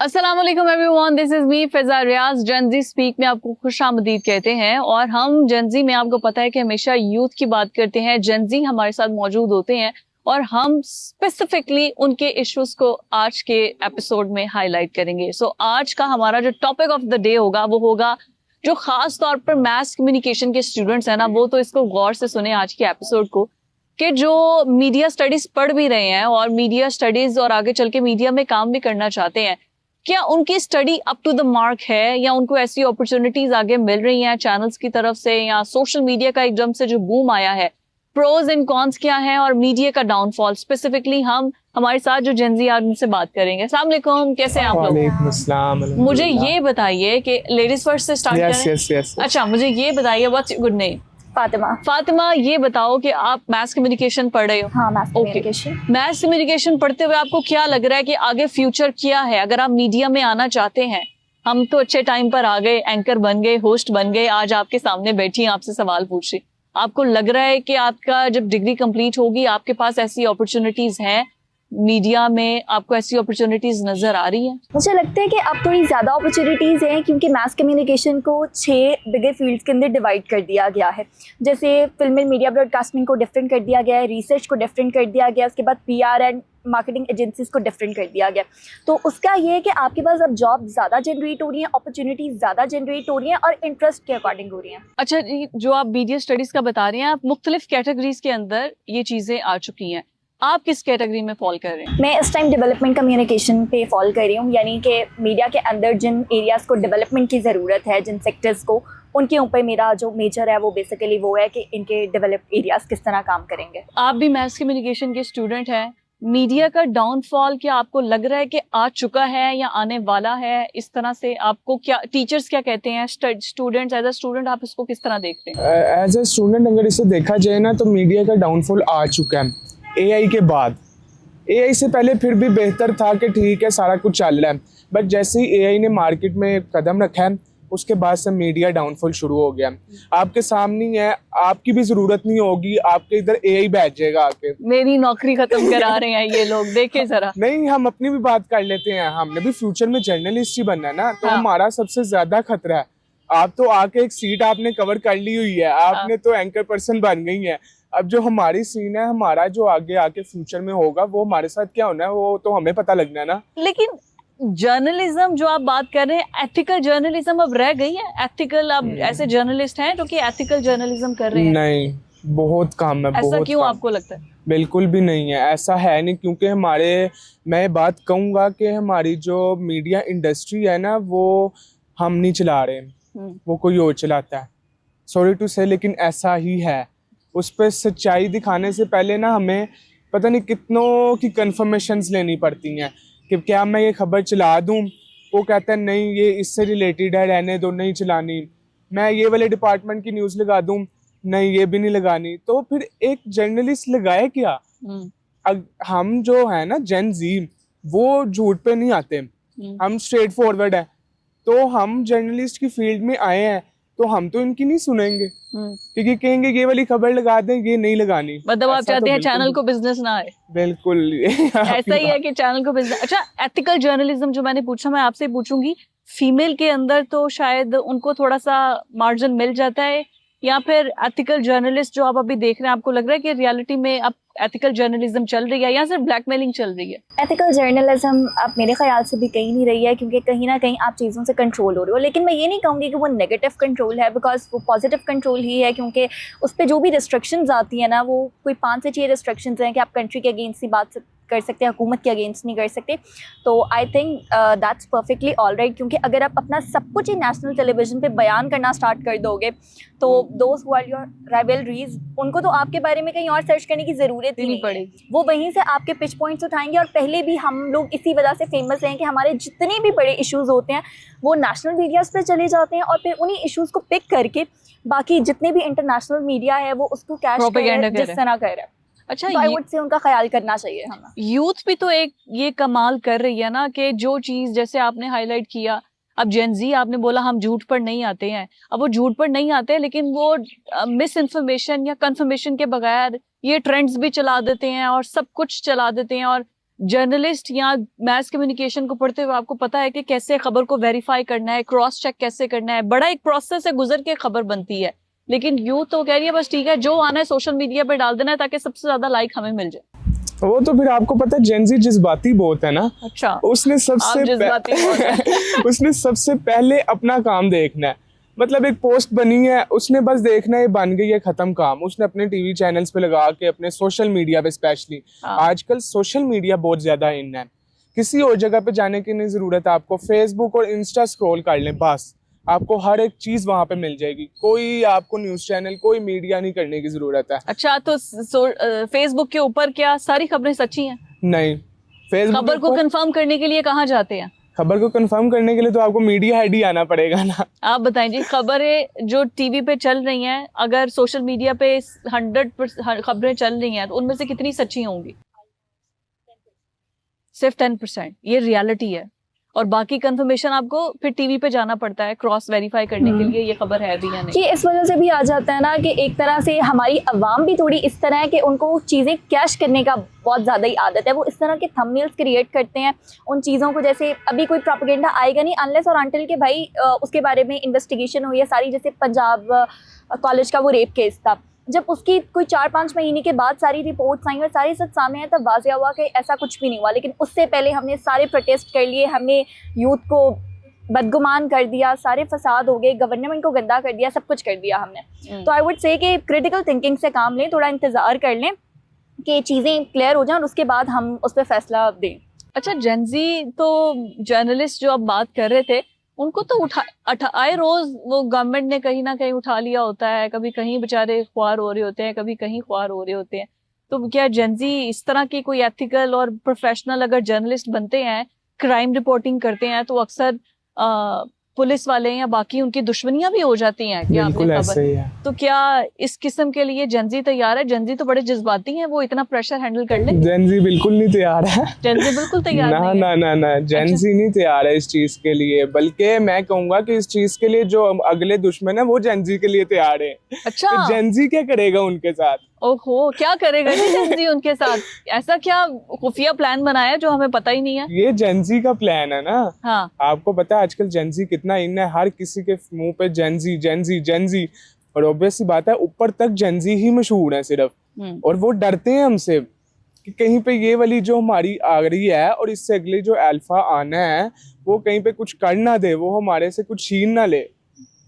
अस्सलाम वालेकुम everyone, this is me Fiza Riyaz. Gen Z speak में आपको खुशामदीद कहते हैं। और हम जेनजी में आपको पता है कि हमेशा यूथ की बात करते हैं। जेनजी हमारे साथ मौजूद होते हैं और हम स्पेसिफिकली उनके इश्यूज को आज के एपिसोड में हाईलाइट करेंगे। आज का हमारा जो टॉपिक ऑफ द डे होगा वो होगा जो खास तौर पर मैस कम्युनिकेशन के स्टूडेंट्स हैं ना, वो तो इसको गौर से सुने आज के एपिसोड को, कि जो मीडिया स्टडीज पढ़ भी रहे हैं और मीडिया स्टडीज और आगे चल के मीडिया में काम भी करना चाहते हैं, क्या उनकी study up to the mark है या उनको ऐसी अपॉर्चुनिटीज आगे मिल रही हैं चैनल्स की तरफ से या सोशल मीडिया का एकदम से जो बूम आया है, प्रोज एंड कॉन्स क्या है और मीडिया का डाउनफॉल। स्पेसिफिकली हम हमारे साथ जो जेनजी आज उनसे बात करेंगे। अस्सलाम वालेकुम, कैसे हैं आप लोग? वालेकुम अस्सलाम। मुझे ये बताइए कि लेडीज फर्स्ट से स्टार्ट करें। yes. अच्छा, मुझे ये बताइए, व्हाट्स गुड नेम? फातिमा, ये बताओ कि आप मैथ्स कम्युनिकेशन पढ़ रहे हो। हाँ, मैथ्स कम्युनिकेशन पढ़ते हुए आपको क्या लग रहा है कि आगे फ्यूचर क्या है अगर आप मीडिया में आना चाहते हैं? हम तो अच्छे टाइम पर आ गए, एंकर बन गए, होस्ट बन गए, आज आपके सामने बैठी आपसे सवाल पूछ रही। आपको लग रहा है कि आपका जब डिग्री कंप्लीट होगी आपके पास ऐसी अपॉर्चुनिटीज हैं मीडिया में, आपको ऐसी अपॉर्चुनिटीज नजर आ रही हैं? मुझे लगता है कि अब थोड़ी ज़्यादा अपॉर्चुनिटीज़ हैं क्योंकि मैस कम्युनिकेशन को 6 बिगर फील्ड्स के अंदर डिवाइड कर दिया गया है। जैसे फिल्म एंड मीडिया ब्रॉडकास्टिंग को डिफरेंट कर दिया गया है, रिसर्च को डिफरेंट कर दिया गया, उसके बाद PR एंड मार्केटिंग एजेंसीज को डिफरेंट कर दिया गया। तो उसका ये है कि आपके पास अब जॉब ज़्यादा जनरेट हो रही हैं, अपॉर्चुनिटीज़ ज़्यादा जनरेट हो रही हैं और इंटरेस्ट के अकॉर्डिंग हो रही हैं। अच्छा, जो आप मीडिया स्टडीज का बता रहे हैं, आप मुख्तलिफ कैटेगरीज के अंदर ये चीजें आ चुकी हैं, आप किस कैटेगरी में फॉल कर रहे हैं? मैं इस टाइम डेवलपमेंट कम्युनिकेशन पे फॉल कर रही हूँ, यानी कि मीडिया के अंदर जिन एरियाज़ को डेवलपमेंट की ज़रूरत है, जिन सेक्टर्स को, उनके ऊपर मेरा जो मेजर है वो बेसिकली वो है कि इनके डेवलप एरियाज़ किस तरह काम करेंगे। आप भी मैथ्स कम्युनिकेशन के स्टूडेंट हैं। मीडिया का डाउनफॉल क्या आपको लग रहा है कि आ चुका है या आने वाला है? इस तरह से आपको क्या टीचर्स क्या कहते हैं, स्टूडेंट्स एज अ स्टूडेंट आप इसको किस तरह देखते हैं? एज अ स्टूडेंट अगर इसे देखा जाए ना तो मीडिया का डाउनफॉल आ चुका है AI के बाद। AI से पहले फिर भी बेहतर था कि ठीक है सारा कुछ चल रहा है, बट जैसे ही AI ने मार्केट में कदम रखा है उसके बाद से मीडिया डाउनफॉल शुरू हो गया। आपके सामने है, आपकी भी जरूरत नहीं होगी, आपके इधर AI बैठ जाएगा आके। मेरी नौकरी खत्म करा रहे हैं ये लोग, देखे जरा। नहीं, हम अपनी भी बात कर लेते हैं, हमने भी फ्यूचर में जर्नलिस्ट ही बनना है ना, तो हमारा सबसे ज्यादा खतरा है। आप तो आके एक सीट आपने कवर कर ली हुई है, आपने तो एंकर पर्सन बन गई है। अब जो हमारी सीन है, हमारा जो आगे आके फ्यूचर में होगा वो हमारे साथ क्या होना है वो तो हमें पता लगना है ना। लेकिन जर्नलिज्म जो आप बात कर रहे हैं, एथिकल जर्नलिज्म अब रह गई है? एथिकल अब ऐसे जर्नलिस्ट हैं जो कि एथिकल जर्नलिज्म कर रहे हैं? नहीं, बहुत कम है। ऐसा क्यों आपको लगता है? बिल्कुल भी नहीं है, ऐसा है नहीं, क्योंकि मैं बात कहूँगा कि हमारी जो मीडिया इंडस्ट्री है ना वो हम नहीं चला रहे, वो कोई और चलाता है। सॉरी टू से, लेकिन ऐसा ही है। उस पर सच्चाई दिखाने से पहले ना हमें पता नहीं कितनों की कंफर्मेशंस लेनी पड़ती हैं कि क्या मैं ये खबर चला दूं, वो कहता है नहीं ये इससे रिलेटेड है, रहने दो, नहीं चलानी। मैं ये वाले डिपार्टमेंट की न्यूज़ लगा दूं, नहीं ये भी नहीं लगानी। तो फिर एक जर्नलिस्ट लगाए क्या? हम जो है ना जेन जी, वो झूठ पे नहीं आते, हम स्ट्रेट फॉरवर्ड है। तो हम जर्नलिस्ट की फील्ड में आए हैं तो हम तो इनकी नहीं सुनेंगे, क्योंकि कहेंगे ये वाली खबर लगा दें, ये नहीं लगानी। मतलब आप चाहते हैं चैनल को बिजनेस ना आए? बिल्कुल ऐसा ही है कि चैनल को बिजनेस। अच्छा, एथिकल जर्नलिज्म जो मैंने पूछा, मैं आपसे पूछूंगी, फीमेल के अंदर तो शायद उनको थोड़ा सा मार्जिन मिल जाता है, या फिर एथिकल जर्नलिस्ट जो आप अभी देख रहे हैं, आपको लग रहा है कि रियलिटी में अब एथिकल जर्नलिज्म चल रही है या सिर्फ ब्लैकमेलिंग चल रही है? एथिकल जर्नलिज्म अब मेरे ख्याल से भी कहीं नहीं रही है, क्योंकि कहीं ना कहीं आप चीज़ों से कंट्रोल हो रहे हो। लेकिन मैं ये नहीं कहूँगी कि वो नेगेटिव कंट्रोल है, बिकॉज वो पॉजिटिव कंट्रोल ही है, क्योंकि उस पर जो भी रिस्ट्रिक्शंस आती है ना, वो कोई 5 से 6 रिस्ट्रिक्शंस हैं कि आप कंट्री के अगेंस्ट ही बात कर सकते हैं, हुकूमत के अगेंस्ट नहीं कर सकते। तो I think that's perfectly all right, क्योंकि अगर आप अपना सब कुछ ही नेशनल टेलीविजन पे बयान करना स्टार्ट कर दोगे तो दोस्त हु आर योर राइवलरीज, उनको तो आपके बारे में कहीं और सर्च करने की ज़रूरत ही नहीं पड़ेगी। वो वहीं से आपके पिच पॉइंट्स उठाएंगे। और पहले भी हम लोग इसी वजह से फेमस हैं कि हमारे जितने भी बड़े इश्यूज़ होते हैं वो नेशनल मीडियाज़ पे चले जाते हैं और फिर उन्हीं इश्यूज़ को पिक करके बाकी जितने भी इंटरनेशनल मीडिया है वो उसको कैश जिस तरह कर रहा है। अच्छा, तो आई वुड से उनका ख्याल करना चाहिए हमें। यूथ भी तो एक ये कमाल कर रही है ना कि जो चीज जैसे आपने हाईलाइट किया, अब जेनजी आपने बोला हम झूठ पर नहीं आते हैं, अब वो झूठ पर नहीं आते लेकिन वो मिस इन्फॉर्मेशन या कंफर्मेशन के बगैर ये ट्रेंड्स भी चला देते हैं और सब कुछ चला देते हैं और जर्नलिस्ट या मैस कम्युनिकेशन को पढ़ते हुए आपको पता है कि कैसे खबर को वेरीफाई करना है, क्रॉस चेक कैसे करना है, बड़ा एक प्रोसेस से गुजर के खबर बनती है। लेकिन यूथ तो कह रही है बस ठीक है, जो आना है सोशल मीडिया पे डाल देना है ताकि सबसे ज्यादा लाइक हमें मिल जाए। वो तो फिर आपको पता है जेन ज़ी जज्बाती बहुत है ना। अच्छा, उसने उसने सबसे पहले अपना काम देखना है। मतलब एक पोस्ट बनी है, उसने बस देखना है बन गई है, खत्म काम। उसने अपने टीवी चैनल्स पे लगा के, अपने सोशल मीडिया पे स्पेशली, आजकल सोशल मीडिया बहुत ज्यादा इन है। किसी और जगह पे जाने की नहीं जरूरत है आपको, फेसबुक और इंस्टा स्क्रॉल कर लें बस, आपको हर एक चीज वहां पे मिल जाएगी। कोई आपको न्यूज चैनल, कोई मीडिया नहीं करने की जरूरत है। अच्छा, तो फेसबुक के ऊपर क्या सारी खबरें सच्ची हैं? नहीं, फेसबुक खबर को कंफर्म करने के लिए कहाँ जाते हैं? खबर को कंफर्म करने के लिए तो आपको मीडिया हेड ही आना पड़ेगा ना। आप बताएं जी, खबरें जो टीवी पे चल रही हैं, अगर सोशल मीडिया पे 100% खबरें चल रही हैं तो उनमें से कितनी सच्ची होंगी? सिर्फ 10%। ये रियलिटी है। और बाकी कंफर्मेशन आपको फिर टीवी पे जाना पड़ता है क्रॉस वेरीफाई करने के लिए ये खबर है भी या नहीं। कि इस वजह से भी आ जाता है ना कि एक तरह से हमारी अवाम भी थोड़ी इस तरह है कि उनको चीज़ें कैश करने का बहुत ज़्यादा ही आदत है। वो इस तरह के थंबनेल्स क्रिएट करते हैं उन चीज़ों को, जैसे अभी कोई प्रोपेगेंडा आएगा नहीं अनलेस और अनटिल के भाई उसके बारे में इन्वेस्टिगेशन हुई है सारी। जैसे पंजाब कॉलेज का वो रेप केस था, जब उसकी कोई 4-5 महीने के बाद सारी रिपोर्ट्स आई और सारी सच सामने आया तब वाज़ेह हुआ कि ऐसा कुछ भी नहीं हुआ। लेकिन उससे पहले हमने सारे प्रोटेस्ट कर लिए, हमने यूथ को बदगुमान कर दिया, सारे फसाद हो गए, गवर्नमेंट को गंदा कर दिया, सब कुछ कर दिया हमने। तो आई वुड से कि क्रिटिकल थिंकिंग से काम लें, थोड़ा इंतज़ार कर लें कि चीज़ें क्लियर हो जाएं और उसके बाद हम उस पर फैसला दें। अच्छा, जेन ज़ी तो जर्नलिस्ट जो आप बात कर रहे थे उनको तो आए रोज वो गवर्नमेंट ने कहीं ना कहीं उठा लिया होता है, कभी कहीं बेचारे ख्वार हो रहे होते हैं, कभी कहीं ख्वार हो रहे होते हैं। तो क्या जेन ज़ी इस तरह की कोई एथिकल और प्रोफेशनल अगर जर्नलिस्ट बनते हैं, क्राइम रिपोर्टिंग करते हैं, तो अक्सर पुलिस वाले या बाकी उनकी दुश्मनियां भी हो जाती हैं? क्या बिल्कुल ऐसे ही है। तो क्या इस किस्म के लिए जेन ज़ी तैयार है? जेन ज़ी तो बड़े जज्बाती हैं, वो इतना प्रेशर हैंडल कर ले? जेन ज़ी बिल्कुल नहीं तैयार है। जेन ज़ी बिल्कुल तैयार ना, नहीं है। ना जेन ज़ी नहीं तैयार है इस चीज के लिए। बल्कि मैं कहूंगा कि इस चीज के लिए जो अगले दुश्मन है वो जेन ज़ी के लिए तैयार है। अच्छा, तो जेन ज़ी क्या करेगा उनके साथ? ओहो, क्या करेगा जेन ज़ी उनके साथ? ऐसा क्या खुफिया प्लान बनाया जो हमें पता ही नहीं है? ये जेन ज़ी का प्लान है ना। हाँ, आपको पता है आजकल जेन ज़ी कितना इन है, हर किसी के मुंह पे जेन ज़ी जेन ज़ी जेन ज़ी। और ऑब्वियस सी बात है ऊपर तक जेन ज़ी ही मशहूर है सिर्फ, और वो डरते हैं हमसे कि कहीं पे ये वाली जो हमारी आ रही है और इससे अगली जो अल्फा आना है वो कहीं पे कुछ कर ना दे, वो हमारे से कुछ छीन ना ले।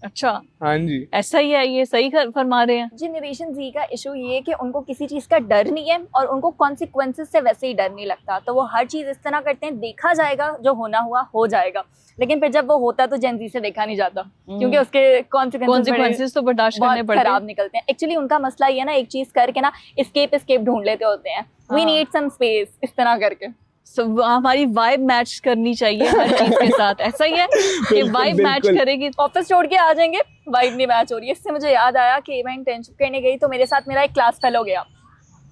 अच्छा, हाँ जी, ऐसा ही है, ये सही फरमा रहे हैं। जनरेशन जी का इशू ये है कि उनको किसी चीज़ का डर नहीं है और उनको कॉन्सिक्वेंसेस से वैसे ही डर नहीं लगता। तो वो हर चीज़ इस तरह करते हैं, देखा जाएगा, जो होना हुआ हो जाएगा। लेकिन फिर जब वो होता तो जेन ज़ी से देखा नहीं जाता क्योंकि उसके कॉन्सिक्वेंसेस तो बर्दाश्त करने पड़ते हैं, खराब निकलते हैं। एक्चुअली उनका मसला ये है ना, एक चीज़ करके ना एस्केप ढूंढ लेते होते हैं, वी नीड सम स्पेस, इस तरह करके। हमारी वाइब मैच करनी चाहिए हर चीज के साथ। ऐसा ही है कि वाइब मैच करेगी। ऑफिस छोड़ के आ जाएंगे, वाइब नहीं मैच हो रही है। इससे मुझे याद आया कि मैं इंटर्नशिप करने गई तो मेरे साथ मेरा एक क्लास फेलो गया।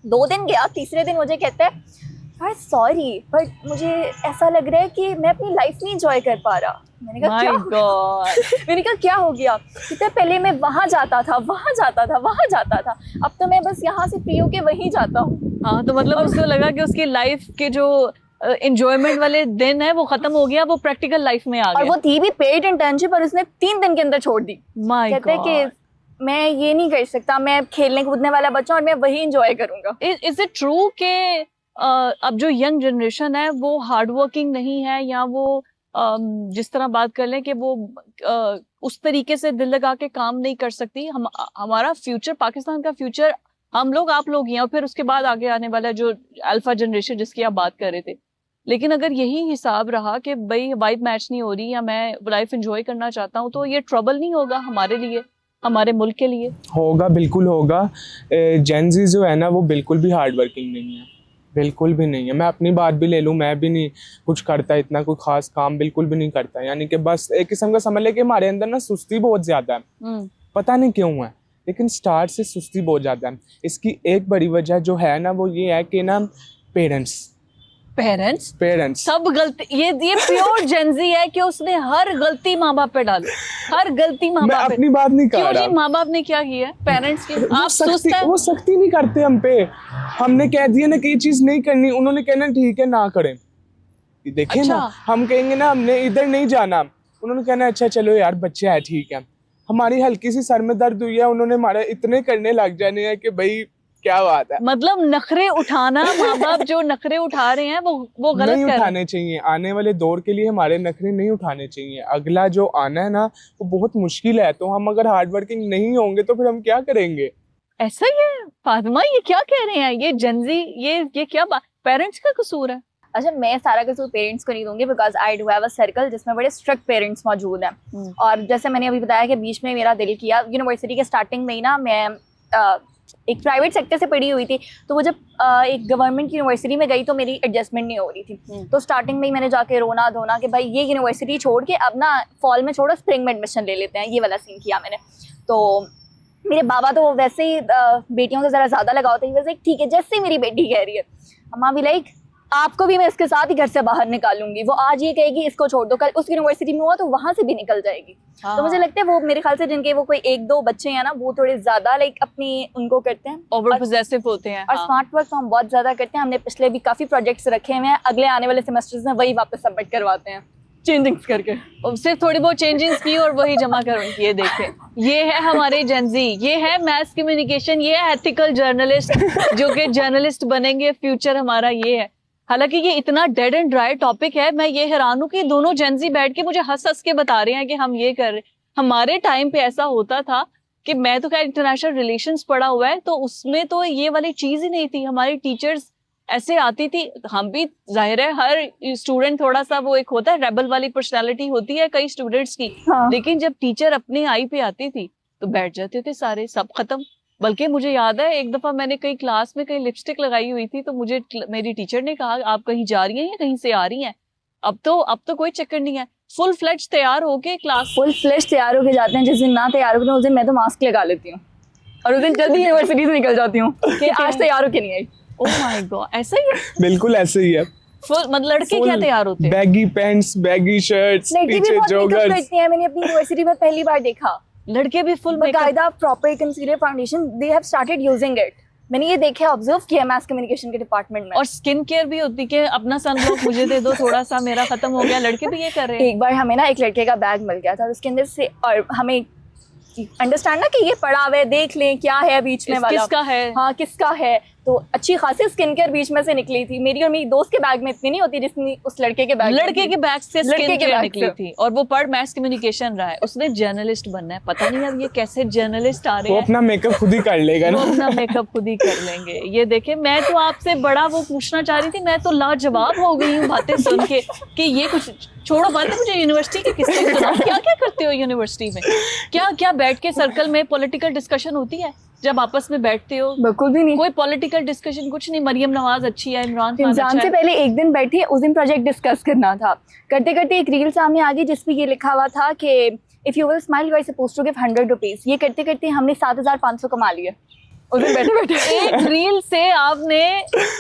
2 दिन गया, तीसरे दिन मुझे कहता है यार सॉरी बट मुझे ऐसा लग रहा है कि मैं अपनी लाइफ नहीं एंजॉय कर पा रहा। मैंने कहा क्या हो गया? कहते पहले मैं वहाँ जाता था, अब तो मैं बस यहाँ से फ्री होके वहीं जाता हूँ। हाँ, तो मतलब उसको लगा कि उसकी लाइफ के जो एंजॉयमेंट वाले दिन है वो खत्म हो गया, वो प्रैक्टिकल लाइफ में आ गया। और वो थी भी पेड इंटर्नशिप और उसने 3 दिन के अंदर छोड़ दी। कहते हैं कि मैं ये नहीं कर सकता, मैं खेलने कूदने वाला बच्चा और मैं वही एंजॉय करूंगा। इज इट ट्रू के अब जो यंग जनरेशन है वो हार्ड वर्किंग नहीं है, या वो जिस तरह बात कर लें कि वो उस तरीके से दिल लगा के काम नहीं कर सकती? हमारा फ्यूचर, पाकिस्तान का फ्यूचर हम लोग, आप लोग ही हैं, और फिर उसके बाद आगे आने वाला जो अल्फा जनरेशन जिसकी आप बात कर रहे थे। लेकिन अगर यही हिसाब रहा कि भाई वाइब मैच नहीं हो रही या मैं लाइफ एंजॉय करना चाहता हूँ, तो ये ट्रबल नहीं होगा हमारे लिए, हमारे मुल्क के लिए? होगा, बिल्कुल होगा। जेन ज़ी जो है ना वो बिल्कुल भी हार्ड वर्किंग नहीं है, बिल्कुल भी नहीं है। मैं अपनी बात भी ले लूँ, मैं भी नहीं कुछ करता, इतना कोई खास काम बिल्कुल भी नहीं करता। यानी कि बस एक किस्म का समझ ले कि हमारे अंदर ना सुस्ती बहुत ज़्यादा है, पता नहीं क्यों है, लेकिन स्टार्ट से सुस्ती बहुत ज़्यादा है। इसकी एक बड़ी वजह जो है ना वो ये है कि ना पेरेंट्स पेरेंट्स सब गलती, ये प्योर जेंजी है कि उसने हर गलती माँ बाप पे डाली, हर गलती माँ मैं बाप पे। अपनी बात नहीं कर क्यों रहा। जी, माँ बाप ने क्या किया है पेरेंट्स की? आप सुस्त हैं? वो सख्ती नहीं करते हम पे। हमने कह दिया ना कि ये चीज नहीं करनी, उन्होंने कहना ठीक है ना करें। देखिए अच्छा। ना, हम कहेंगे ना हमने इधर नहीं जाना, उन्होंने कहना अच्छा चलो यार बच्चे है ठीक है। हमारी हल्की सी सर में दर्द हुई है, उन्होंने हमारे इतने करने लग जाने हैं कि भाई क्या बात है। मतलब नखरे उठाना, माँ बाप जो नखरे उठा रहे हैं वो गलत नहीं कर रहे हैं। उठाने चाहिए। आने वाले दौर के लिए हमारे नखरे नहीं उठाने चाहिए। अगला जो आना है ना वो बहुत मुश्किल है, तो हम अगर हार्ड वर्किंग नहीं होंगे तो फिर हम क्या करेंगे। ऐसा ही है फातिमा, ये क्या कह रहे हैं ये जेंजी, ये क्या पेरेंट्स का कसूर है? अच्छा, मैं सारा कसूर पेरेंट्स को नहीं दूंगी because I do have a circle जिसमें बड़े स्ट्रिक्ट पेरेंट्स मौजूद हैं। और जैसे मैंने अभी बताया कि बीच में मेरा दिल किया, यूनिवर्सिटी के स्टार्टिंग में ही ना मैं एक प्राइवेट सेक्टर से पढ़ी हुई थी, तो वो जब एक गवर्नमेंट की यूनिवर्सिटी में गई तो मेरी एडजस्टमेंट नहीं हो रही थी। तो स्टार्टिंग में ही मैंने जाके रोना धोना कि भाई ये यूनिवर्सिटी छोड़ के अब ना फॉल में छोड़ो, स्प्रिंग में एडमिशन ले लेते हैं, ये वाला सीन किया मैंने। तो मेरे बाबा तो वैसे ही बेटियों से ज़रा ज़्यादा लगाव था, वैसे ठीक है जैसे मेरी बेटी कह रही है, अम्मा भी लाइक आपको भी मैं इसके साथ ही घर से बाहर निकालूंगी। वो आज ये कहेगी इसको छोड़ दो, कल उस यूनिवर्सिटी में हुआ तो वहां से भी निकल जाएगी। तो मुझे लगता है वो मेरे ख्याल से जिनके वो कोई एक दो बच्चे हैं ना, वो थोड़े ज्यादा लाइक अपनी उनको करते हैं, ओवर पोजेसिव होते हैं। और स्मार्ट वर्क तो हम बहुत ज्यादा करते हैं। हमने पिछले भी काफी प्रोजेक्ट्स रखे हुए हैं, अगले आने वाले सेमेस्टर्स में वही वापस सबमिट करवाते हैं चेंजिंग्स करके। और सिर्फ थोड़ी बहुत चेंजिंग्स की और वही जमा कर। ये देखें, ये है हमारे जेंजी, ये है मैस कम्युनिकेशन, ये है एथिकल जर्नलिस्ट जो कि जर्नलिस्ट बनेंगे, फ्यूचर हमारा ये है। हालांकि ये इतना डेड एंड ड्राई टॉपिक है, मैं ये हैरान हूँ कि दोनों जेंजी बैठ के मुझे हंस हंस के बता रहे हैं कि हम ये कर रहे। हमारे टाइम पे ऐसा होता था कि मैं तो खैर इंटरनेशनल रिलेशंस पढ़ा हुआ है, तो उसमें तो ये वाली चीज ही नहीं थी। हमारी टीचर्स ऐसे आती थी, हम भी जाहिर है हर स्टूडेंट थोड़ा सा वो एक होता है रेबल वाली पर्सनालिटी होती है कई स्टूडेंट्स की। लेकिन जब टीचर अपनी आई पे आती थी तो बैठ जाते थे सारे, सब खत्म। बल्कि मुझे याद है एक दफा मैंने कहीं क्लास में कहीं लिपस्टिक लगाई हुई थी, तो मुझे मेरी टीचर ने कहा आप कहीं जा रही हैं या कहीं से आ रही हैं? अब तो कोई चक्कर नहीं है, फुल फ्लेज तैयार होके क्लास, फुल फ्लेज तैयार होके जाते हैं। जिस दिन ना तैयार होते हैं उस दिन मैं तो मास्क लगा लेती हूँ और उस दिन जल्दी यूनिवर्सिटी से निकल जाती हूँ कि आज तैयार होके नहीं आई। ओह माय गॉड, ऐसा ही है? बिल्कुल ऐसे ही है। फुल मतलब लड़के क्या तैयार होते हैं? बैगी पैंट्स, बैगी शर्ट्स, पीछे जॉगर्स करती हैं। मैंने अपनी यूनिवर्सिटी में पहली बार देखा लड़के भी फुल बकायदा proper concealer foundation, they have started using it. मैंने ये देखा, ऑब्जर्व किया मास कम्युनिकेशन के डिपार्टमेंट में। और स्किन केयर भी होती है, अपना सनब्लॉक मुझे दे दो थोड़ा सा, मेरा खत्म हो गया। लड़के भी ये कर रहे हैं। एक बार हमें ना एक लड़के का बैग मिल गया था और उसके अंदर से, और हमें अंडरस्टैंड ना कि ये पड़ा हुआ है, देख लें क्या है बीच में वाला, किसका है, हाँ किसका है। तो अच्छी खासी स्किन केयर बीच में से निकली थी। मेरी और मेरी दोस्त के बैग में इतनी नहीं होती जितनी उस लड़के के बैग से स्किन केयर निकली थी। और वो पर मैस कम्युनिकेशन रहा है, उसने जर्नलिस्ट बनना है। पता नहीं अब ये कैसे जर्नलिस्ट आ रहे हैं। वो अपना मेकअप खुद ही कर लेगा ना, वो अपना मेकअप खुद ही कर लेंगे। ये देखे, मैं तो आपसे बड़ा वो पूछना चाह रही थी, मैं तो लाजवाब हो गई हूँ बातें सुन के कि ये कुछ छोड़ो बातें, मुझे यूनिवर्सिटी के किस्से सुनाओ। क्या क्या करते हो यूनिवर्सिटी में? क्या क्या बैठ के सर्कल में पॉलिटिकल डिस्कशन होती है जब आपस में बैठते हो? बिल्कुल भी नहीं, कोई पॉलिटिकल डिस्कशन कुछ नहीं। मरियम नवाज अच्छी है, इमरान खान अच्छा से है। पहले एक दिन बैठे, उस दिन प्रोजेक्ट डिस्कस करना था। करते करते एक रील सामने आ गई जिसपे ये लिखा हुआ था कि if you will smile you are supposed to give 100 rupees. ये करते करते हमने 7,500 कमा लिए उस दिन बैठे बैठे। एक रील से आपने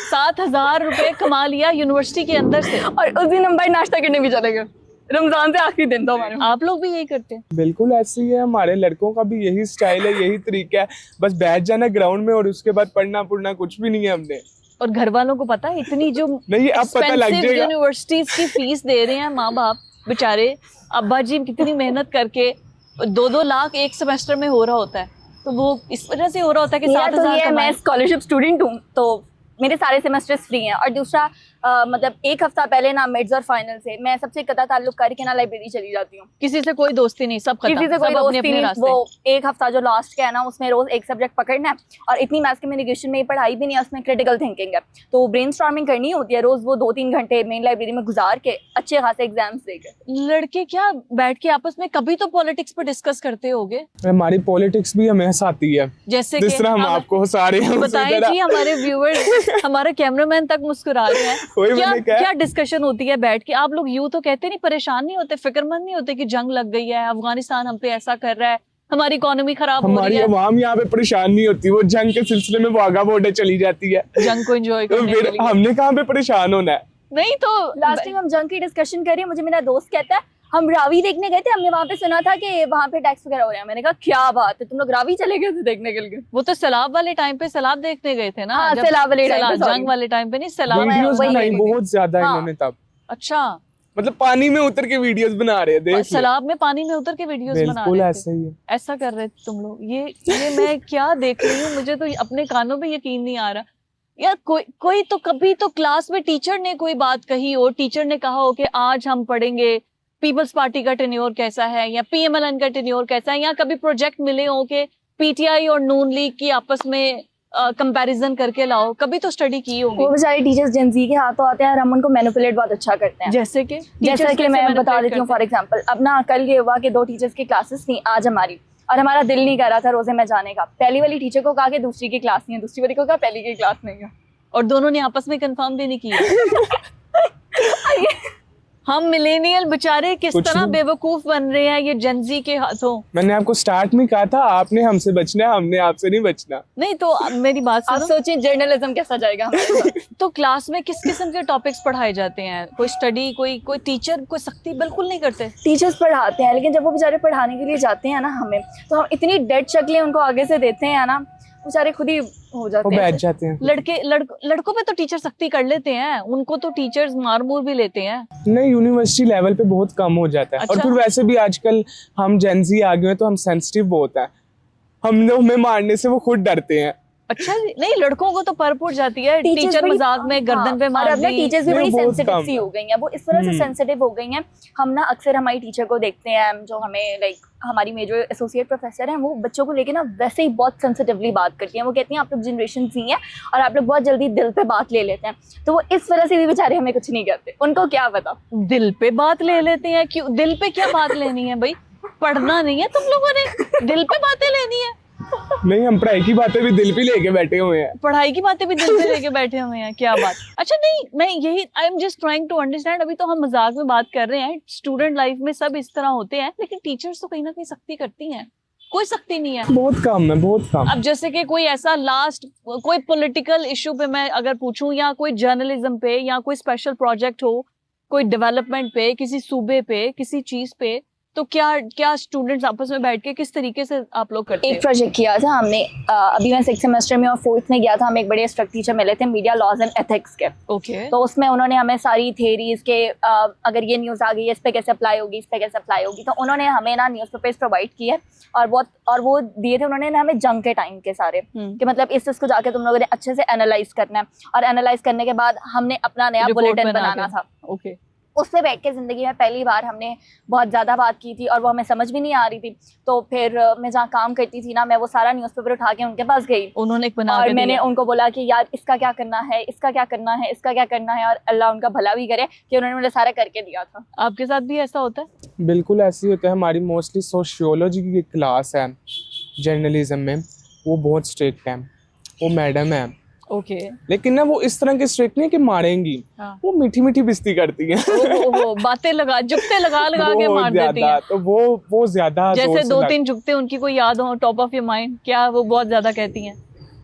7,000 रुपए कमा लिया यूनिवर्सिटी के अंदर से। और उस दिन हम भाई नाश्ता करने भी चले गए, रमजान से आखिरी दिन था हमारे। आप लोग भी यही करते हैं? बिल्कुल ऐसे ही है। हमारे लड़कों का भी यही स्टाइल है, यही तरीका है। बस बैठ जाना ग्राउंड में और उसके बाद पढ़ना पुढ़ना कुछ भी नहीं है हमने। और घर वालों को पता है इतनी जो नहीं, अब पता लग जाएगा। यूनिवर्सिटीज की फीस दे रहे हैं माँ बाप बेचारे, अब्बा जी कितनी मेहनत करके 2-2 लाख एक सेमेस्टर में हो रहा होता है। तो वो इस वजह से हो रहा होता है कि 7,000 मैं स्कॉलरशिप स्टूडेंट हूँ तो मेरे सारे सेमेस्टर्स फ्री हैं। और दूसरा मतलब एक हफ्ता पहले ना मिड्स और फाइनल से मैं सबसे कता ताल्लुक करके ना लाइब्रेरी चली जाती हूँ। किसी से कोई दोस्ती नहीं, सब खत्म, किसी से कोई सब दोस्ती अपने नहीं। रास्ते। वो एक हफ्ता जो लास्ट का है ना उसमें रोज एक सब्जेक्ट पकड़ना है। और इतनी मैथ्स कम्युनिकेशन में पढ़ाई भी नहीं है, उसमें क्रिटिकल थिंकिंग है। तो ब्रेनस्टॉर्मिंग करनी होती है रोज, वो 2-3 घंटे मेन लाइब्रेरी में गुजार के अच्छे खासे एग्जाम्स देकर। लड़के क्या बैठ के आपस में कभी तो पॉलिटिक्स पर डिस्कस करते होगे? हमारी पॉलिटिक्स भी हमें हंसाती है, जैसे जिस तरह हम आपको हंसा रहे हैं। बताएं जी, हमारे व्यूअर्स, हमारे कैमरामैन तक मुस्कुरा रहे हैं। क्या डिस्कशन होती है बैठ के? आप लोग यूं तो कहते नहीं, परेशान नहीं होते, फिक्रमंद नहीं होते कि जंग लग गई है, अफगानिस्तान हम पे ऐसा कर रहा है, हमारी इकोनॉमी खराब हो रही है? हमारी अवाम यहाँ पे परेशान नहीं होती, वो जंग के सिलसिले में वाघा बॉर्डर चली जाती है जंग को एंजॉय करने के फिर लिए। हमने कहाँ पे परेशान होना है? नहीं तो लास्ट टाइम हम जंग की डिस्कशन कर रहे हैं, मुझे मेरा दोस्त कहता है हम रावी देखने गए थे, हमने वहाँ पे सुना था कि वहाँ पे टैक्स वगैरह हो रहे हैं। मैंने कहा क्या बात है, तुम लोग रावी चले गए थे देखने के लिए? वो तो सैलाब वाले टाइम पे सैलाब देखने गए थे ना। हाँ, जब सैलाब वाले टाइम पे, जंग वाले टाइम पे नहीं, सैलाब। वीडियोस वही बनाई वही बहुत ज्यादा हाँ। इन्होंने तब, अच्छा, मतलब पानी में उतर के वीडियोस बना रहे थे, देख लो। सैलाब में पानी में उतर के वीडियोस बना बिल्कुल रहे ऐसा थे, ही है। ऐसा कर रहे थे तुम लोग। ये मैं क्या देख रही हूँ, मुझे तो अपने कानों पे यकीन नहीं आ रहा यार। कोई तो कभी तो क्लास में टीचर ने कोई बात कही हो, टीचर ने कहा हो कि आज हम पढ़ेंगे पीपल्स पार्टी का टेन्योर कैसा है या पीएमएलएन का टेन्योर कैसा है, या कभी प्रोजेक्ट मिले हो कि पीटीआई और नून लीग की आपस में कंपैरिजन करके लाओ, कभी तो स्टडी की होगी। वो बेचारे टीचर्स जेनजी के हाथों आते हैं और हम उनको मैनिपुलेट बहुत अच्छा करते हैं। जैसे कि मैं बता देती हूँ फॉर एग्जांपल, अब ना कल ये हुआ कि 2 टीचर्स की क्लासेस थी आज हमारी, और हमारा दिल नहीं कर रहा था रोजे में जाने का। पहली वाली टीचर को कहा कि दूसरी की क्लास नहीं है, दूसरी वाली को कहा पहली की क्लास नहीं है, और दोनों ने आपस में कंफर्म भी नहीं किया। हम मिलेनियल बेचारे किस कुछ तरह नहीं। बेवकूफ बन रहे हैं ये जेनजी के हाथों। मैंने आपको स्टार्ट में कहा था आपने हमसे बचना है, हमने आपसे नहीं बचना। नहीं तो अब मेरी बात आप सुनो, सोचिए जर्नलिज्म कैसा जाएगा हमारे साथ। तो क्लास में किस किस्म के टॉपिक्स पढ़ाए जाते हैं? कोई स्टडी, कोई टीचर कोई सख्ती बिल्कुल नहीं करते? टीचर्स पढ़ाते हैं, लेकिन जब वो बेचारे पढ़ाने के लिए जाते हैं ना हमें, तो हम इतनी डेड शक्लें उनको आगे से देते हैं ना, बेचारे खुद ही हो वो जाते बैठ हैं। जाते हैं। लड़कों पे तो टीचर सख्ती कर लेते हैं, उनको तो टीचर्स मार मूर भी लेते हैं। नहीं, यूनिवर्सिटी लेवल पे बहुत कम हो जाता है। अच्छा? और फिर वैसे भी आजकल हम जेनजी आ गए हैं तो हम सेंसिटिव बहुत है, हम लोग हमें मारने से वो खुद डरते हैं। अच्छा जी, नहीं लड़कों को तो परपुर जाती है, Teachers टीचर बड़ी- मजाक में गर्दन पे हाँ, मार और अब ना दी। टीचर्स भी नहीं, बड़ी बहुत सेंसिटिव कम सी है। हो गई हैं, वो इस तरह से हम्म। सेंसिटिव हो गई हैं। हम ना अक्सर हमारी टीचर को देखते हैं जो हमें लाइक हमारी में जो एसोसिएट प्रोफेसर हैं, वो बच्चों को लेके ना वैसे ही बहुत सेंसिटिवली बात करती हैं। वो कहती हैं आप लोग जनरेशन सी हैं और आप लोग बहुत जल्दी दिल पे बात ले लेते हैं, तो वो इस तरह से भी बेचारे हमें कुछ नहीं कहते, उनको क्या पता। दिल पे बात ले लेते हैं? क्यों दिल पे क्या बात लेनी है भाई? पढ़ना नहीं है तुम लोगों ने, दिल पे बातें लेनी है? नहीं, हम पढ़ाई की बातें भी दिल पे लेके बैठे हुए हैं। पढ़ाई की बातें भी दिल पे लेके बैठे हुए हैं, क्या बात। अच्छा नहीं, मैं यही I am just trying to understand. अभी तो हम मजाक में बात कर रहे हैं, स्टूडेंट लाइफ में सब इस तरह होते हैं, लेकिन टीचर्स तो कहीं ना कहीं सख्ती करती हैं। कोई सख्ती नहीं है? बहुत कम है, बहुत कम। अब जैसे कि कोई ऐसा लास्ट कोई पॉलिटिकल इशू पे मैं अगर पूछूं, या कोई जर्नलिज्म पे, या कोई स्पेशल प्रोजेक्ट हो, कोई डेवलपमेंट पे, किसी सूबे पे, किसी चीज पे, तो क्या स्टूडेंट्स आपस में बैठ के किस तरीके से आप लोग करते एक हैं? प्रोजेक्ट किया था हमने, अभी मैं 6th सेमेस्टर में और 4th में गया था, हमें एक बड़े स्ट्रिक्ट टीचर मिले थे मीडिया लॉज एंड एथिक्स के। ओके, तो उसमें उन्होंने हमें सारी थियरीज के अगर ये न्यूज़ आ गई है इस पे कैसे अप्लाई होगी, इस पे कैसे अप्लाई होगी, तो उन्होंने हमें ना न्यूज़पेपर्स प्रोवाइड किए और वो दिए थे उन्होंने ना हमें जंग के टाइम के सारे, कि मतलब इस चीज़ को जाके तुम लोगों ने अच्छे से एनालाइज करना है, और एनालाइज करने के बाद हमने अपना नया Report बुलेटिन बना बनाना के। था। ओके, उस पे बैठ के ज़िंदगी में पहली बार हमने बहुत ज़्यादा बात की थी और वो हमें समझ भी नहीं आ रही थी। तो फिर मैं जहाँ काम करती थी ना, मैं वो सारा न्यूज़पेपर उठा के उनके पास गई उन्होंने एक बना और के मैंने दिया। उनको बोला कि यार इसका क्या करना है, इसका क्या करना है, इसका क्या करना है, और अल्लाह उनका भला भी करे कि उन्होंने मुझे सारा करके दिया था। आपके साथ भी ऐसा होता है? बिल्कुल ऐसे ही होता है। हमारी मोस्टली सोशियोलॉजी की क्लास है जर्नलिज्म में, वो बहुत स्ट्रिक्ट है, वो मैडम है, ओके, लेकिन ना वो इस तरह के स्ट्रिक्ट नहीं कि मारेंगी, हाँ। वो मीठी मीठी बिस्ती करती हैं। ओहो, बातें लगा जुगते लगा के बहुत मार देती ज्यादा, हैं। तो वो ज्यादा जोर जैसे से 2-3 जुगते उनकी कोई याद हो टॉप ऑफ योर माइंड, क्या वो बहुत ज्यादा कहती हैं?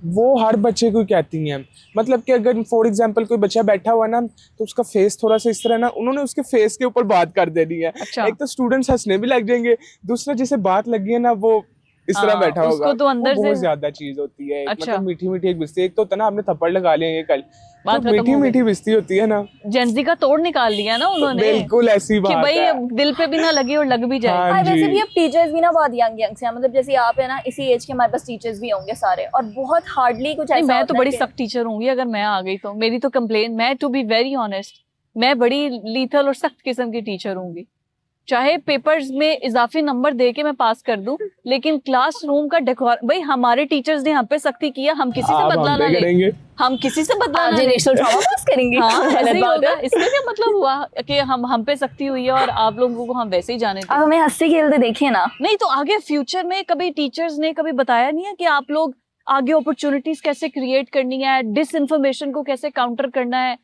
वो हर बच्चे को कहती हैं। मतलब कि अगर फॉर एग्जांपल कोई बच्चा बैठा हुआ ना, तो उसका फेस थोड़ा सा इस तरह ना, उन्होंने उसके फेस के ऊपर बात कर देनी है। अच्छा। एक तो स्टूडेंट्स हंसने भी लग जाएंगे, दूसरा जिसे बात लगी है ना वो इस तरह हाँ, बैठा उसको होगा, तो अंदर वो बहुत से- ज्यादा चीज होती है। अच्छा। मतलब मीठी मीठी एक बिस्ती, एक तो होता है ना आपने थप्पड़ लगा लिए ये कल, बात तो खत्म मीठी हो गई। मीठी बिस्ती होती है ना, जेंजी का तोड़ निकाल लिया ना उन्होंने, बिल्कुल ऐसी कि बात भाई है। दिल पे भी ना लगे और लग भी जाए। हाँ और वैसे जी। भी अब टीचर्स भी ना बहुत यंग से हैं, मतलब जैसे आप है ना, इसी एज के हमारे पास टीचर्स भी होंगे सारे, और बहुत हार्डली कुछ नहीं, ऐसा मैं होता तो है बड़ी कि- सख्त टीचर होंगी अगर मैं आ गई तो। मेरी तो कंप्लेन, मैं टू बी वेरी ऑनेस्ट, मैं बड़ी लीथल और सख्त किस्म की टीचर होंगी। चाहे पेपर्स में इजाफी नंबर दे के मैं पास कर दूं, लेकिन क्लासरूम का डेकोर, भाई हमारे टीचर्स ने हम पे सख्ती किया, हम किसी से आप बदला हम ना पे ले, करेंगे। हम किसी से बदला आप ना ले। जनरेशनल ट्रॉमा पास करेंगे। हाँ, ऐसे गलत ही बात होगा। है। इसका क्या मतलब हुआ कि हम पे सख्ती हुई है और आप लोगों को हम वैसे ही जाने दें? आप हमें हंसते खेलते देखिए ना। नहीं तो आगे फ्यूचर में कभी टीचर्स ने कभी बताया नहीं है कि आप लोग आगे अपॉर्चुनिटीज कैसे क्रिएट करनी है, डिस इन्फॉर्मेशन को कैसे काउंटर करना है?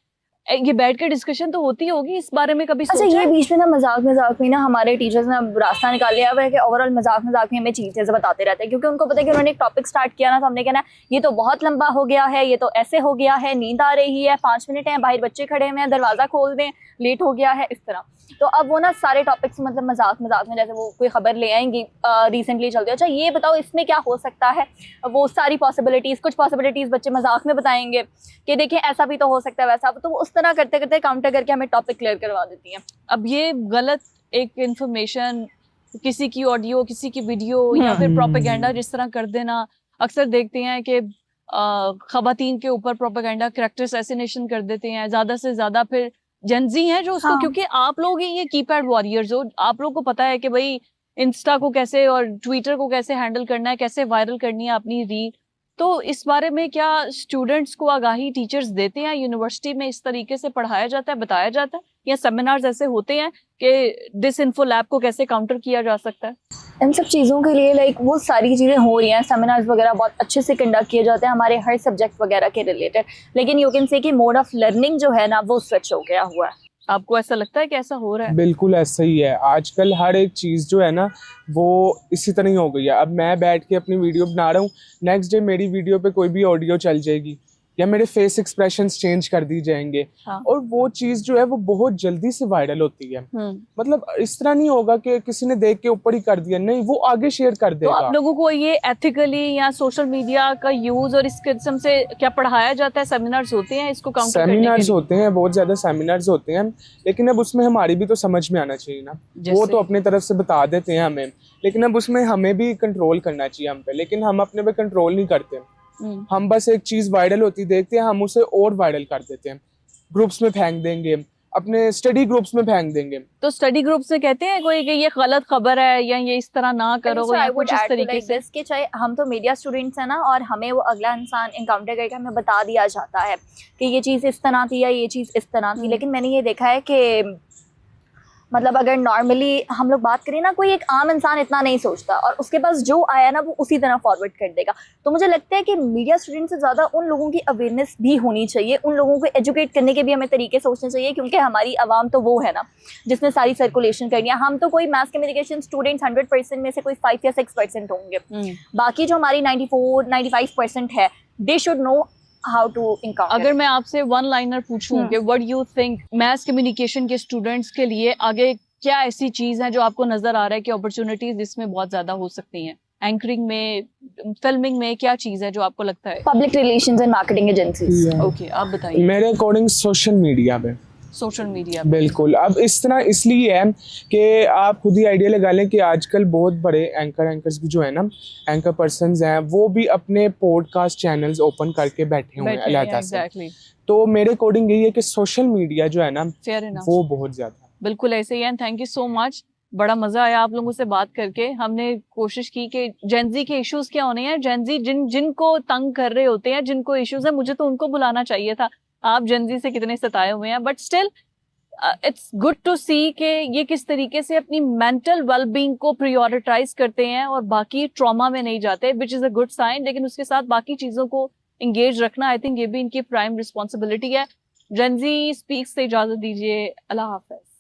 ये बैठ के डिस्कशन तो होती होगी इस बारे में, कभी अच्छा सोचा ये है? बीच में ना मजाक में ना हमारे टीचर्स ने अब रास्ता निकाल लिया हुआ है कि ओवरऑल मजाक में हमें चीजें बताते रहते हैं, क्योंकि उनको पता है कि उन्होंने एक टॉपिक स्टार्ट किया ना, तो हमने कहना ये तो बहुत लंबा हो गया है, ये तो ऐसे हो गया है, नींद आ रही है, 5 मिनट है, बाहर बच्चे खड़े हुए हैं, दरवाजा खोल दें, लेट हो गया है, इस तरह। तो अब वो ना सारे टॉपिक्स मतलब मजाक में जैसे वो कोई खबर ले आएंगी रिसेंटली चलती है, अच्छा ये बताओ इसमें क्या हो सकता है, वो सारी पॉसिबिलिटीज, कुछ पॉसिबिलिटीज बच्चे मजाक में बताएंगे कि देखिए ऐसा भी तो हो सकता है वैसा, तो वो उस तरह करते करते काउंटर करके हमें टॉपिक क्लियर करवा देती हैं। अब ये गलत एक इंफॉर्मेशन, किसी की ऑडियो, किसी की वीडियो या फिर प्रोपेगेंडा जिस तरह कर देना, अक्सर देखते हैं कि खवातीन के ऊपर प्रोपेगेंडा, कैरेक्टर असैसिनेशन कर देते हैं ज्यादा से ज्यादा। फिर जेनजी हैं जो उसको, हाँ। क्योंकि आप लोग ही ये कीपैड वॉरियर्स हो, आप लोग को पता है कि भाई इंस्टा को कैसे और ट्विटर को कैसे हैंडल करना है, कैसे वायरल करनी है अपनी रील। तो इस बारे में क्या स्टूडेंट्स को आगाही टीचर्स देते हैं, यूनिवर्सिटी में इस तरीके से पढ़ाया जाता है, बताया जाता है, या सेमिनार्स ऐसे होते हैं कि डिस इन्फो लैब को कैसे काउंटर किया जा सकता है? इन सब चीज़ों के लिए लाइक वो सारी चीज़ें हो रही हैं, सेमिनार्स वगैरह बहुत अच्छे से कंडक्ट किए जाते हैं हमारे हर सब्जेक्ट वगैरह के रिलेटेड, लेकिन यू कैन से कि मोड ऑफ लर्निंग जो है ना वो स्विच हो गया हुआ है। आपको ऐसा लगता है कि ऐसा हो रहा है? बिल्कुल ऐसा ही है। आजकल हर एक चीज़ जो है ना वो इसी तरह ही हो गई है। अब मैं बैठ के अपनी वीडियो बना रहा हूँ, नेक्स्ट डे मेरी वीडियो पे कोई भी ऑडियो चल जाएगी या मेरे फेस एक्सप्रेशंस चेंज कर दी जाएंगे। हाँ। और वो चीज़ जो है वो बहुत जल्दी से वायरल होती है। मतलब इस तरह नहीं होगा कि किसी ने देख के ऊपर ही कर दिया, नहीं, वो आगे शेयर कर तो देगा। आप लोगों को ये एथिकली या सोशल मीडिया का यूज और इस किस्म से क्या पढ़ाया जाता है? सेमिनार्स होते हैं इसको काउंटर करने के सेमिनार्स लिए? होते हैं, बहुत ज्यादा सेमिनार्स होते हैं, लेकिन अब उसमें हमारी भी तो समझ में आना चाहिए ना। वो जैसे? तो अपनी तरफ से बता देते हैं हमें, लेकिन अब उसमें हमें भी कंट्रोल करना चाहिए हम पे, लेकिन हम अपने पे कंट्रोल नहीं करते। हम बस एक चीज वायरल होती देखते हैं, हम उसे और वायरल कर देते हैं, ग्रुप्स में फेंक देंगे, अपने स्टडी ग्रुप्स में फेंक देंगे। तो स्टडी ग्रुप्स में कहते हैं कोई कि ये गलत खबर है या ये इस तरह ना करो So या I would कुछ इस add to तरीके like से? this कि चाहे हम तो मीडिया स्टूडेंट्स हैं ना, और हमें वो अगला इंसान इनकाउंटर करके हमें बता दिया जाता है कि ये चीज़ इस तरह थी या ये चीज़ इस तरह थी, लेकिन मैंने ये देखा है कि मतलब अगर नॉर्मली हम लोग बात करें ना, कोई एक आम इंसान इतना नहीं सोचता और उसके पास जो आया ना वो उसी तरह फॉरवर्ड कर देगा। तो मुझे लगता है कि मीडिया स्टूडेंट से ज़्यादा उन लोगों की अवेयरनेस भी होनी चाहिए, उन लोगों को एजुकेट करने के भी हमें तरीके सोचने चाहिए, क्योंकि हमारी आवाम तो वो है ना जिसने सारी सर्कुलेशन करनी है। हम तो कोई मास कम्युनिकेशन स्टूडेंट्स 100% में से कोई 5 या 6% होंगे, बाकी जो हमारी 94-95% है, they should know how to encounter. अगर मैं आपसे वन लाइनर पूछूं कि what you think mass communication के स्टूडेंट्स के लिए आगे क्या ऐसी चीज है जो आपको नजर आ रहा है कि अपॉर्चुनिटीज इसमें बहुत ज्यादा हो सकती हैं? एंकरिंग में, फिल्मिंग में क्या चीज है जो आपको लगता है? Public relations and marketing agencies. Okay, आप बताइए। मेरे अकॉर्डिंग सोशल मीडिया पे। सोशल मीडिया बिल्कुल। अब इस तरह इसलिए है कि आप खुद ही आइडिया लगा लें कि आजकल बहुत बड़े एंकर्स भी जो है ना, एंकर पर्सन्स हैं, वो भी अपने पॉडकास्ट चैनल्स ओपन करके बैठे हुए हैं अलग से। तो मेरे अकॉर्डिंग यही है कि सोशल मीडिया जो है ना वो बहुत ज्यादा। बिल्कुल ऐसे ही है। थैंक यू सो मच, बड़ा मजा आया आप लोगों से बात करके। हमने कोशिश की कि जेनजी के इश्यूज क्या होने हैं, जेनजी जिनको तंग कर रहे होते हैं, जिनको इश्यूज है, मुझे तो उनको बुलाना चाहिए था। आप जेनजी से कितने सताए हुए हैं, but still it's good to see कि ये किस तरीके से अपनी मेंटल वेलबींग को प्रायोरिटाइज करते हैं और बाकी ट्रॉमा में नहीं जाते, which is a good sign. लेकिन उसके साथ बाकी चीजों को इंगेज रखना, आई थिंक ये भी इनकी प्राइम रिस्पॉन्सिबिलिटी है। जेनजी स्पीक्स से इजाजत दीजिए। अल्लाह हाफिज।